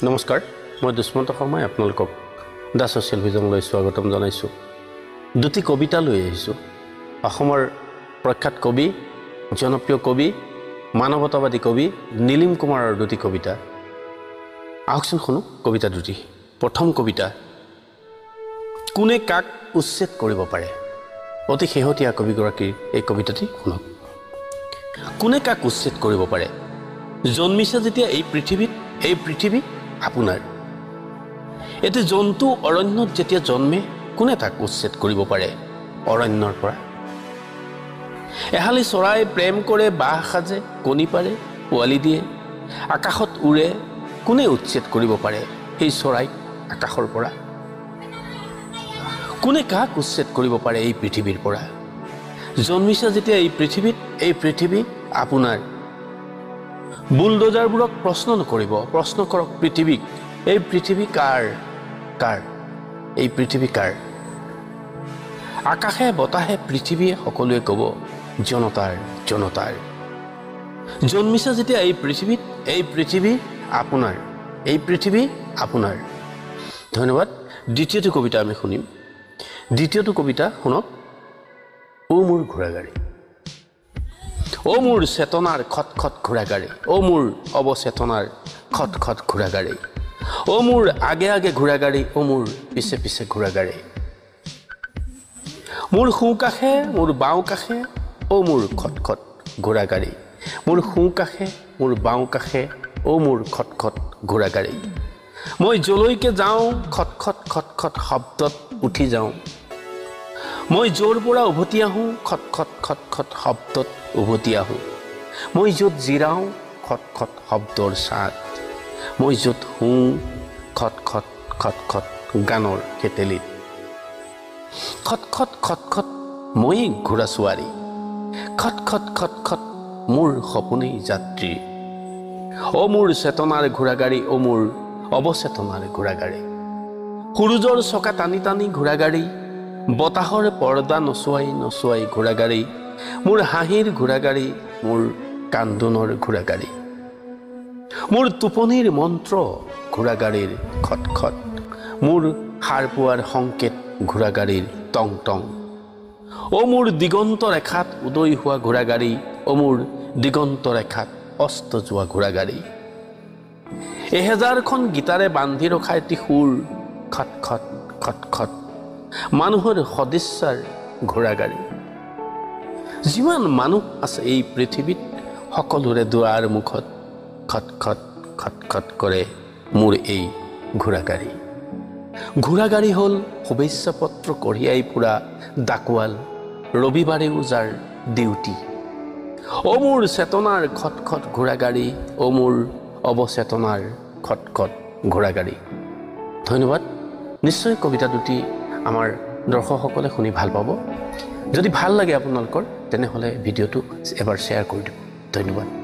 নমস্কাৰ মই দুষ্মন্ত শৰ্মাই আপোনালোকক দা ছ'চিয়েল ভিজনলৈ স্বাগতম জনাইছোঁ। দুটি কবিতা লৈ আহিছোঁ। অসমৰ প্ৰখ্যাত কবি, জনপ্ৰিয় কবি, মানৱতাবাদী কবি নীলিম কুমাৰৰ দুটি কবিতা। আহকচোন শুনো কবিতা দুটি। প্ৰথম কবিতা, কোনে কাক উচ্ছেদ কৰিব পাৰে। অতি শেহতীয়া কবিগৰাকীৰ এই কবিতাটি শুনক। কোনে কাক উচ্ছেদ কৰিব পাৰে। জন্মিছে যেতিয়া এই পৃথিৱীত, এই পৃথিৱী আপোনাৰ। এটি জন্তু অৰণ্যত যেতিয়া জন্মে, কোনে তাক উচ্ছেদ কৰিব পাৰে অৰণ্যৰ পৰা। এহালি চৰাই প্ৰেম কৰে, বাহ সাজে, কণী পাৰে, পোৱালি দিয়ে, আকাশত উৰে, কোনে উচ্ছেদ কৰিব পাৰে সেই চৰাইক আকাশৰ পৰা। কোনে কাক উচ্ছেদ কৰিব পাৰে এই পৃথিৱীৰ পৰা। জন্মিছে যেতিয়া এই পৃথিৱীত, এই পৃথিৱী আপোনাৰ। বুলডোজাৰবোৰক প্ৰশ্ন নকৰিব, প্ৰশ্ন কৰক পৃথিৱীক, এই পৃথিৱী কাৰ, কাৰ, এই পৃথিৱী কাৰ। আকাশে বতাহে পৃথিৱীয়ে সকলোৱে ক'ব জনতাৰ, জনতাৰ। জন্মিছে যেতিয়া এই পৃথিৱীত, এই পৃথিৱী আপোনাৰ, এই পৃথিৱী আপোনাৰ। ধন্যবাদ। দ্বিতীয়টো কবিতা আমি শুনিম। দ্বিতীয়টো কবিতা শুনক। অ মোৰ ঘোঁৰাগাড়ী। অ মোৰ চেতনাৰ খট খট ঘোঁৰাগাড়ী, অ মোৰ অৱচেতনাৰ খট খট ঘোঁৰাগাড়ী, অ মোৰ আগে আগে ঘোঁৰাগাড়ী, অ মোৰ পিছে পিছে ঘোঁৰাগাড়ী। মোৰ সোঁকাষে, মোৰ বাওঁ কাষে, অ মোৰ খট খট ঘোঁৰাগাড়ী, মোৰ সোঁকাষে, মোৰ বাওঁ কাষে, অ মোৰ খট খট ঘোঁৰাগাড়ী। মই যলৈকে যাওঁ খট খট খট খট শব্দত উঠি যাওঁ। মই য'ৰ পৰা উভতি আহোঁ খট খট খট খট শব্দত উভতি আহোঁ। মই য'ত জিৰাওঁ খট খট শব্দৰ ছাঁত। মই য'ত শুওঁ খট খট খট খট গানৰ কেটেলিত। খট খট খট খট মই ঘোঁৰা ছোৱাৰী, খট খট খট খট মোৰ সপোনেই যাত্ৰী। অ মোৰ চেতনাৰ ঘোঁৰাগাড়ী, অ মোৰ অৱচেতনাৰ ঘোঁৰাগাড়ী। সূৰুজৰ চকা টানি টানি ঘোঁৰাগাড়ী, বতাহৰ পৰ্দা নচুৱাই নচুৱাই ঘোঁৰাগাড়ী। মোৰ হাঁহিৰ ঘোঁৰাগাড়ী, মোৰ কান্দোনৰ ঘোঁৰাগাড়ী। মোৰ টোপনিৰ মন্ত্ৰ ঘোঁৰাগাড়ীৰ খট খট, মোৰ সাৰ পোৱাৰ সংকেত ঘোঁৰাগাড়ীৰ টং টং। অ মোৰ দিগন্ত ৰেখাত উদয় হোৱা ঘোঁৰাগাড়ী, অ মোৰ দিগন্ত ৰেখাত অস্ত যোৱা ঘোঁৰাগাড়ী। এহেজাৰখন গীতাৰে বান্ধি ৰখা এটি সুৰ খট খট খট খট মানুহৰ সদিচ্ছাৰ ঘোঁৰাগাড়ী। যিমান মানুহ আছে এই পৃথিৱীত, সকলোৰে দুৱাৰ মুখত খট খট খট খট কৰে মোৰ এই ঘোঁৰাগাড়ী। ঘোঁৰাগাড়ী হ'ল শুভেচ্ছা পত্ৰ কঢ়িয়াই ফুৰা ডাকোৱাল, ৰবিবাৰেও যাৰ ডিউটি। অ মোৰ চেতনাৰ খট খট ঘোঁৰাগাড়ী, অ মোৰ অৱচেতনাৰ খট খট ঘোঁৰাগাড়ী। ধন্যবাদ। নিশ্চয় কবিতা দুটি আমাৰ দৰ্শকসকলে শুনি ভাল পাব। যদি ভাল লাগে আপোনালোকৰ, তেনেহ'লে ভিডিঅ'টো এবাৰ শ্বেয়াৰ কৰি দিব। ধন্যবাদ।